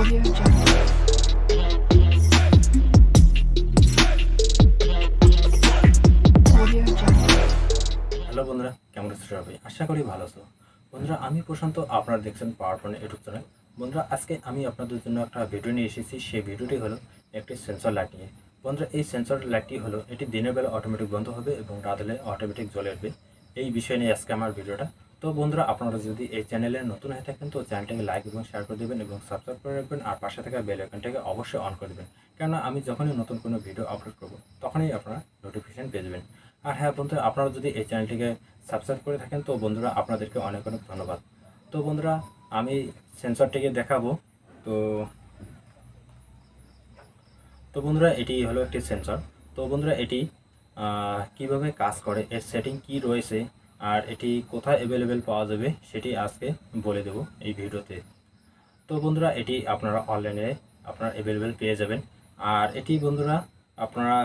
Audio Jungle. Audio Jungle. Hello বন্ধুরা, কেমন আছো সবাই? আশা করি ভালো আছো। বন্ধুরা, আমি প্রশান্ত, আপনারা দেখছেন পাওয়ার পয়েন্ট ইউটিউব চ্যানেল। বন্ধুরা, আজকে আমি আপনাদের জন্য একটা ভিডিও নিয়ে এসেছি। সেই ভিডিওটি হলো একটি সেন্সর লাইট নিয়ে। বন্ধুরা, এই সেন্সর লাইটটি হলো এটি দিনের বেলা অটোমেটিক বন্ধ হবে এবং রাত হলে অটোমেটিক জ্বলে উঠবে। এই বিষয় নিয়ে আজকে আমার ভিডিওটা। তো বন্ধুরা, আপনারা যদি এই চ্যানেলে নতুন হয়ে থাকেন তো চ্যানেলটাকে লাইক এবং শেয়ার করে দেবেন এবং সাবস্ক্রাইব করে রাখবেন, আর পাশে থাকা বেল আইকনটাকে অবশ্যই অন করে দেবেন। কেননা আমি যখনই নতুন কোনো ভিডিও আপলোড করব তখনই আপনারা নোটিফিকেশান পেয়ে যাবেন। আর হ্যাঁ বন্ধুরা, আপনারা যদি এই চ্যানেলটিকে সাবস্ক্রাইব করে থাকেন তো বন্ধুরা আপনাদেরকে অনেক অনেক ধন্যবাদ। তো বন্ধুরা, আমি সেন্সরটিকে দেখাবো। তো তো বন্ধুরা, এটি হলো একটি সেন্সর। তো বন্ধুরা, এটি কিভাবে কাজ করে, এর সেটিং কি রয়েছে, আর এটি কোথায় অ্যাভেলেবেল পাওয়া যাবে সেটি আজকে বলে দেব এই ভিডিওতে। তো বন্ধুরা, এটি আপনারা অনলাইনে আপনারা অ্যাভেলেবেল পেয়ে যাবেন। আর এটি বন্ধুরা আপনারা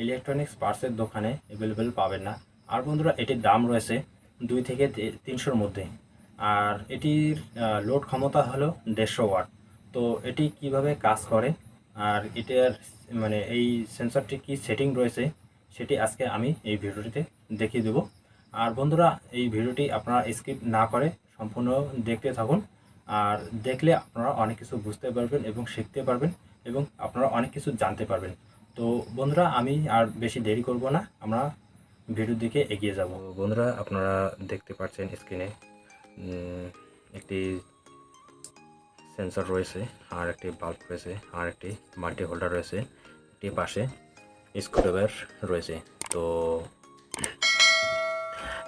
ইলেকট্রনিক্স পার্টসের দোকানে অ্যাভেলেবেল পাবেন না। আর বন্ধুরা, এটির দাম রয়েছে 2 থেকে 300-র মধ্যে। আর এটির লোড ক্ষমতা হলো 150 ওয়াট। তো এটি কিভাবে কাজ করে আর এটার মানে এই সেন্সরটি কি সেটিং রয়েছে সেটি আজকে আমি এই ভিডিওটিতে দেখিয়ে দেব। আর বন্ধুরা, এই ভিডিওটি আপনারা স্কিপ না করে সম্পূর্ণ দেখতে থাকুন। আর দেখলে আপনারা অনেক কিছু বুঝতে পারবেন এবং শিখতে পারবেন এবং আপনারা অনেক কিছু জানতে পারবেন। তো বন্ধুরা, আমি আর বেশি দেরি করব না, আমরা ভিডিওর দিকে এগিয়ে যাব। বন্ধুরা, আপনারা দেখতে পাচ্ছেন স্ক্রিনে একটি সেন্সর রয়েছে, আর একটি বাল্ব রয়েছে, আর একটি মাল্টি হোল্ডার রয়েছে, একটি পাশে স্ক্রুড্রাইভার রয়েছে। তো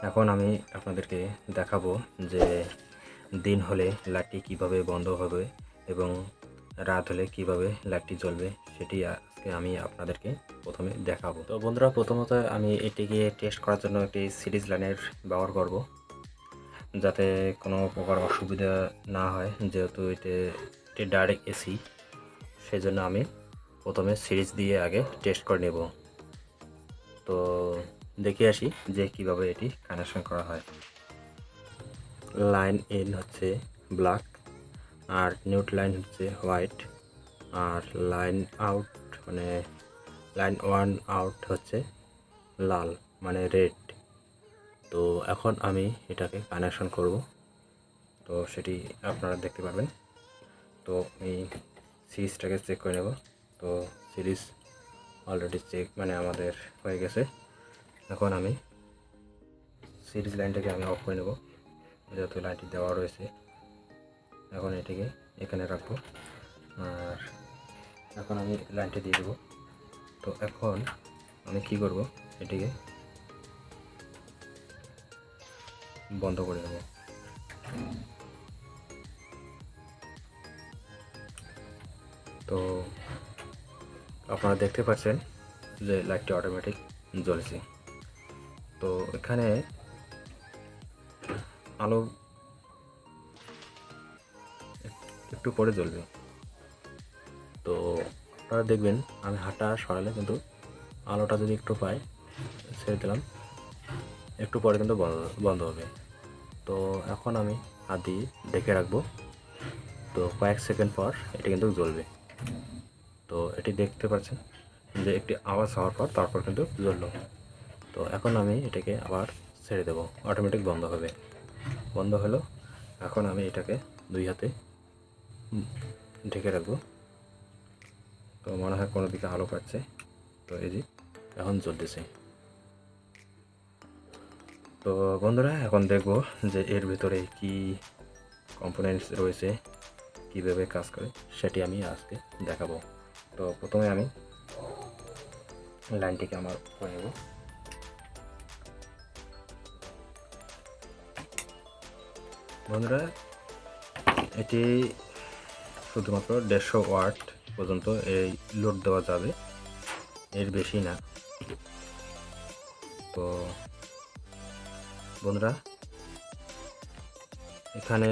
এখন আমি আপনাদেরকে দেখাবো যে দিন হলে লাইটটি কিভাবে বন্ধ হবে এবং রাত হলে কিভাবে লাইটটি জ্বলবে সেটি আজকে আমি আপনাদেরকে প্রথমে দেখাবো। তো বন্ধুরা, প্রথমত আমি এটিকে টেস্ট করার জন্য একটি সিরিজ লাইনের ব্যবহার করব, যাতে কোনো প্রকার অসুবিধা না হয়, যেহেতু এটি ডাইরেক্ট এসি। সেই জন্য আমি প্রথমে সিরিজ দিয়ে আগে টেস্ট করে নেব। তো দেখে আসি যে কিভাবে এটি কানেকশন করা হয়। লাইন ইন হচ্ছে ব্ল্যাক, আর নিউট লাইন হচ্ছে হোয়াইট, আর লাইন আউট মানে লাইন ওয়ান আউট হচ্ছে লাল মানে রেড। তো এখন আমি এটাকে কানেকশন করব, তো সেটি আপনারা দেখতে পারবেন। তো আমি সিরিজটাকে চেক করে নেব। তো সিরিজ অলরেডি চেক মানে আমাদের হয়ে গেছে। এখন আমি সিরিজ লাইনটাকে আমি অফ করে নেব, যেহেতু লাইনটি দেওয়া রয়েছে। এখন এটিকে এখানে রাখবো, আর এখন আমি লাইনটি দিয়ে দেবো। তো এখন আমি কি করব, এটিকে বন্ধ করে দেব। তো আপনারা দেখতে পাচ্ছেন যে লাইটটি অটোমেটিক জ্বলছে। তো এখানে আলো একটু পরে জ্বলবে। তো আপনারা দেখবেন আমি হাতটা সরালে কিন্তু আলোটা যদি একটু পাই, ছেড়ে দিলাম, একটু পরে কিন্তু বন্ধ হবে। তো এখন আমি হাত দিয়ে দেখে রাখবো। তো কয়েক সেকেন্ড পর এটি কিন্তু জ্বলবে। তো এটি দেখতে পাচ্ছেন যে একটি আওয়াজ হওয়ার পর তারপর কিন্তু জ্বললো। তো এখন আমি এটাকে আবার ছেড়ে দেবো, অটোমেটিক বন্ধ হবে। বন্ধ হলো। এখন আমি এটাকে 2 হাতে ঢেকে রাখবো। তো মনে হয় কোনো দিকে আলো পাচ্ছে। তো এই যে এখন জ্বলতেছে। তো বন্ধুরা, এখন দেখব যে এর ভিতরে কি কম্পোনেন্টস রয়েছে, কীভাবে কাজ করে সেটি আমি আজকে দেখাবো। তো প্রথমে আমি লাইনটিকে আমার করে নেব। বন্ধুরা, এটি শুধুমাত্র 150 ওয়াট পর্যন্ত এই লোড দেওয়া যাবে, এর বেশি না। তো বন্ধুরা, এখানে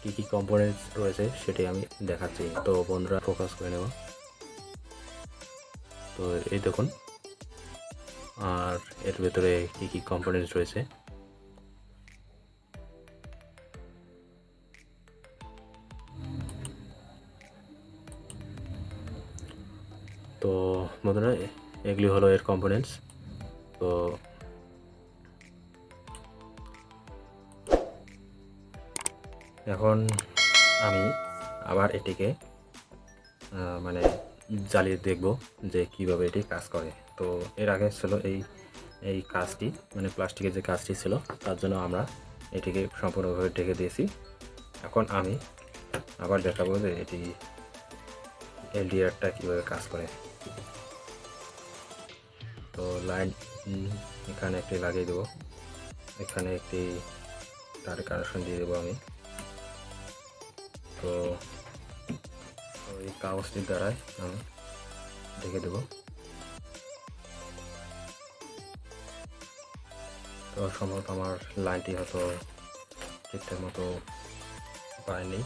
কী কী কম্পোনেন্টস রয়েছে সেটি আমি দেখাচ্ছি। তো বন্ধুরা, ফোকাস করে নেব। তো এই দেখুন, আর এর ভেতরে কী কী কম্পোনেন্টস রয়েছে। তো বন্ধুরা এগুলি হলো এর কম্পোনেন্টস। তো এখন আমি আবার এটিকে মানে জ্বালিয়ে দেখব যে কিভাবে এটি কাজ করে। তো এর আগে ছিল এই কাজটি, মানে প্লাস্টিকের যে কাজটি ছিল তার জন্য আমরা এটিকে সম্পূর্ণভাবে ঢেকে দিয়েছি। এখন আমি আবার দেখাবো যে এটি এলডিআরটা কীভাবে কাজ করে। তো লাইন এখানে একটি লাগিয়ে দেবো, এখানে একটি তার কানেকশন দিয়ে দেবো আমি। তো এই কাগজটির দ্বারাই আমি ঢেকে দেবো। তো সম্ভবত আমার লাইনটি হয়তো ঠিকঠাক মতো পায়নি।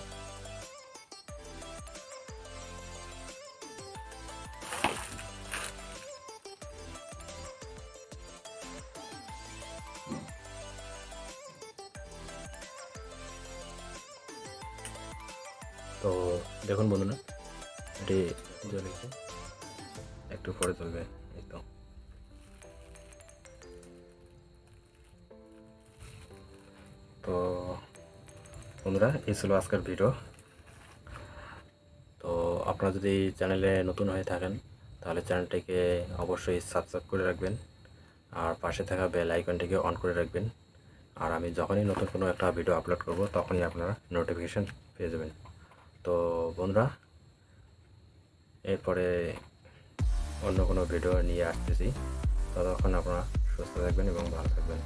তো দেখুন বন্ধুরা, এটি জ্বলেছে, একটু পরে চলবে। এই তো বন্ধুরা, এই ছিল আজকের ভিডিও। তো আপনারা যদি চ্যানেলে নতুন হয়ে থাকেন তাহলে চ্যানেলটিকে অবশ্যই সাবস্ক্রাইব করে রাখবেন, আর পাশে থাকা বেল আইকনটিকে অন করে রাখবেন। আর আমি যখনই নতুন কোনো একটা ভিডিও আপলোড করব তখনই আপনারা নোটিফিকেশান পেয়ে যাবেন। তো বন্ধুরা, এরপরে অন্য কোনো ভিডিও নিয়ে আসতেছি। ততক্ষণ আপনারা সুস্থ থাকবেন এবং ভালো থাকবেন।